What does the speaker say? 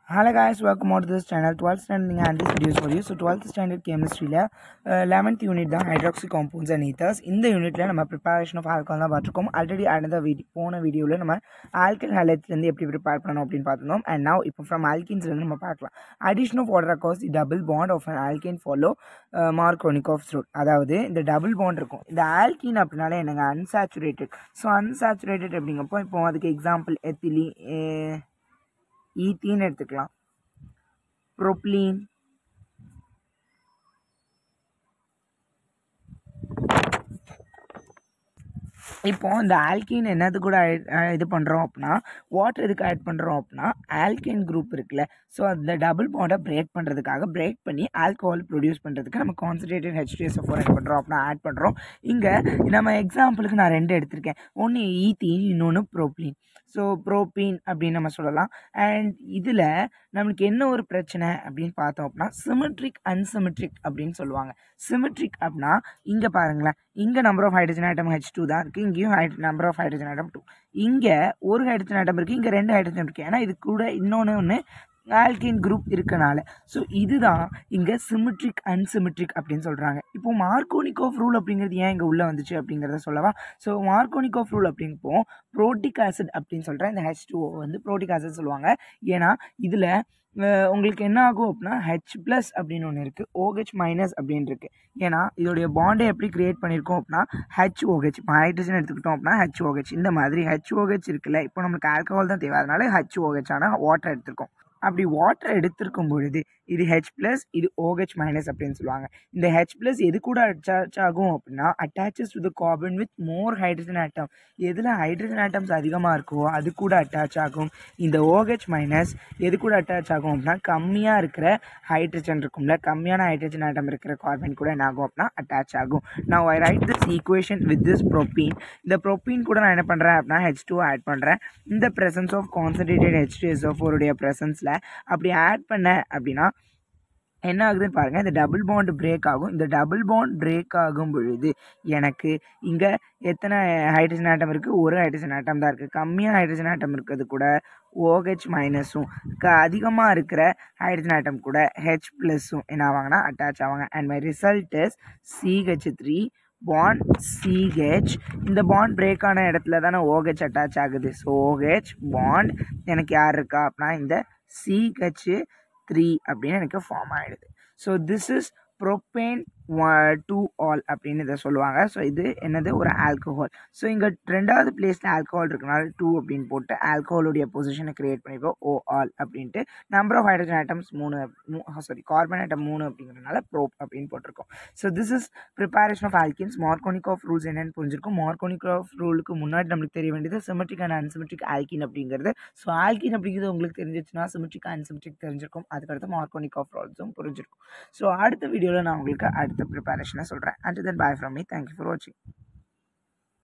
Hello guys, welcome to this channel. 12th standard and this video is for you. So 12th standard chemistry 11th unit தான் hydroxy compounds and ethers. இந்த யூனிட்ல நம்ம preparation of alcohol தான் பார்த்திருக்கோம். Already another போன வீடியோல நம்ம alkyl halides இருந்து எப்படி prepare பண்ணனும் அப்படினு பார்த்திருந்தோம். And now இப்போ from alkenes இருந்து நம்ம பார்க்கலாம். Addition of water occurs the double bond of an alkane follow Markovnikov's rule. அதாவது இந்த double bond இருக்கும். இந்த alkene அப்படினாலே என்னங்க unsaturated. So unsaturated அப்படிங்கப்போ இப்போ அதுக்கு எக்ஸாம்பிள் ethylene ஈத்தீன் எடுத்துக்கலாம், ப்ரோப்ளீன், இப்போ இந்த ஆல்கீன் என்னது கூட இது பண்ணுறோம் அப்படின்னா வாட்டர் எதுக்கு ஆட் பண்ணுறோம் அப்படின்னா ஆல்கீன் குரூப் இருக்குல்ல, ஸோ அந்த டபுள் பாண்டை பிரேக் பண்ணுறதுக்காக பிரேக் பண்ணி ஆல்கஹால் ப்ரொடியூஸ் பண்ணுறதுக்கு நம்ம கான்சன்ட்ரேட்டட் H2SO4 ஆட் பண்ணுறோம் அப்படின்னா ஆட் பண்ணுறோம். இங்கே நம்ம எக்ஸாம்பிளுக்கு நான் ரெண்டு எடுத்திருக்கேன், ஒன்று ஈத்தீன், இன்னொன்று ப்ரோப்ளீன். ஸோ ப்ரோப்பீன் அப்படின்னு நம்ம சொல்லலாம். அண்ட் இதில் நம்மளுக்கு என்ன ஒரு பிரச்சனை அப்படின்னு பார்த்தோம் அப்படின்னா சிமெட்ரிக் அன்சிமெட்ரிக் அப்படின்னு சொல்லுவாங்க. சிமெட்ரிக் அப்படின்னா இங்கே பாருங்களேன், இங்கே number of hydrogen atom H2 தான் இருக்குது, இங்கேயும் நம்பர் ஆஃப் ஹைட்ரஜன் ஆட்டம் 2. இங்கே ஒரு ஹைட்ரஜன் ஆட்டம் இருக்குது, இங்கே 2 ஹைட்ரஜன் இருக்குது. ஏன்னா இது கூட இன்னொன்று ஆல்கீன் குரூப் இருக்கனால. ஸோ இதுதான் இங்கே சிமெட்ரிக் அன்சிமெட்ரிக் அப்படின்னு சொல்கிறாங்க. இப்போ மார்கோனிகோஃப் ரூல் அப்படிங்கிறது ஏன் இங்கே உள்ளே வந்துச்சு அப்படிங்கிறத சொல்லவா. ஸோ மார்கோனிகோஃப் ரூல் அப்படிங்கப்போ புரோட்டிக் ஆசிட் அப்படின்னு சொல்கிறேன், இந்த H2O வந்து புரோட்டிக் ஆசிட் சொல்லுவாங்க. ஏன்னா இதில் உங்களுக்கு என்ன ஆகும் அப்படின்னா H+ அப்படின்னு ஒன்று இருக்குது, OH- அப்படின்னு இருக்குது. ஏன்னா இதோடைய பாண்டை எப்படி கிரியேட் பண்ணியிருக்கோம் அப்படின்னா HOH, இப்போ ஹைட்ரஜன் எடுத்துக்கிட்டோம் அப்படின்னா HOH, இந்த மாதிரி HOH இருக்குல்ல. இப்போ நம்மளுக்கு ஆல்கஹால் தான் தேவை, அதனால HOH ஆன வாட்டர் எடுத்திருக்கோம். அப்படி வாட்டர் எடுத்திருக்கும் பொழுது இது H+, இது OH- அப்படின்னு சொல்லுவாங்க. இந்த H+ எது கூட அட்டாச் ஆகும் அப்படின்னா attaches to the carbon with more hydrogen atom. எதில் ஹைட்ரஜன் ஆட்டம்ஸ் அதிகமாக இருக்கோ அது கூட அட்டாச் ஆகும். இந்த OH- எது கூட அட்டாச் ஆகும் அப்படின்னா கம்மியாக இருக்கிற ஹைட்ரஜன் இருக்கும்ல, கம்மியான ஹைட்ரஜன் ஆட்டம் இருக்கிற கார்பன் கூட என்ன ஆகும் அப்படின்னா அட்டாச் ஆகும். நான் I write this equation with this propene. இந்த ப்ரோப்பீன் கூட நான் என்ன பண்ணுறேன் அப்படின்னா H2 ஆட் பண்ணுறேன். இந்த ப்ரெசன்ஸ் ஆஃப் கான்சன்ட்ரேட்டட் H2SO4 உடைய ப்ரெசன்ஸில் அப்படி ஆட் பண்ண அப்படின்னா என்ன ஆகுதுன்னு பாருங்கள், இந்த டபுள் பாண்ட் பிரேக் ஆகும். இந்த டபுள் பாண்ட் பிரேக் ஆகும் பொழுது எனக்கு இங்கே எத்தனை ஹைட்ரஜன் ஆட்டம் இருக்குது, ஒரு ஹைட்ரஜன் ஆட்டம் தான் இருக்குது. கம்மியாக ஹைட்ரஜன் ஆட்டம் இருக்கிறது கூட OH- அதிகமாக இருக்கிற ஹைட்ரஜன் ஆட்டம் கூட H+ம் என்ன ஆவாங்கன்னா அட்டாச் ஆவாங்க. And my result is CH3 bond CH. இந்த பாண்ட் பிரேக் ஆன இடத்துல தானே OH அட்டாச் ஆகுது. ஸோ OH பாண்ட் எனக்கு யார் இருக்கா அப்படின்னா இந்த CH3 அப்படின்னு எனக்கு ஃபார்ம் ஆகிடுது. So this is propane 2-ol அப்படின்னு இதை சொல்லுவாங்க. ஸோ இது என்னது ஒரு ஆல்கஹால். ஸோ இங்கே ரெண்டாவது பிளேஸில் ஆல்கஹால் இருக்கனால 2 அப்படின்னு போட்டு ஆல்கஹாலுடைய பொசிஷனை கிரியேட் பண்ணிப்போம் OL அப்படின்ட்டு. Number of hydrogen atoms 3, carbon atom 3 அப்படிங்கிறதுனால ப்ரோப் அப்படின்னு போட்டிருக்கோம். So this is preparation of alkenes. Markovnikov rules என்னென்னு புரிஞ்சிருக்கும். மார்கோனிகோஃப் ரூலுக்கு முன்னாடி நம்மளுக்கு தெரிய வேண்டியது சிமெட்ரிக் அண்ட் அன்சிமெட்ரிக் ஆல்கின் அப்படிங்கிறது. ஸோ ஆல்கின் அப்படிங்கிறது உங்களுக்கு தெரிஞ்சிச்சுன்னா சிமெட்ரிக் அன்சிமெட்ரிக் தெரிஞ்சிருக்கும். அதுக்கடுத்து மார்கோனிகோஃப் ரூல்ஸும் புரிஞ்சிருக்கும். ஸோ அடுத்த வீடியோவில் நான் உங்களுக்கு அடுத்த ப்ரிப்பரேஷனை சொல்கிறேன். Until then, bye from me. Thank you for watching.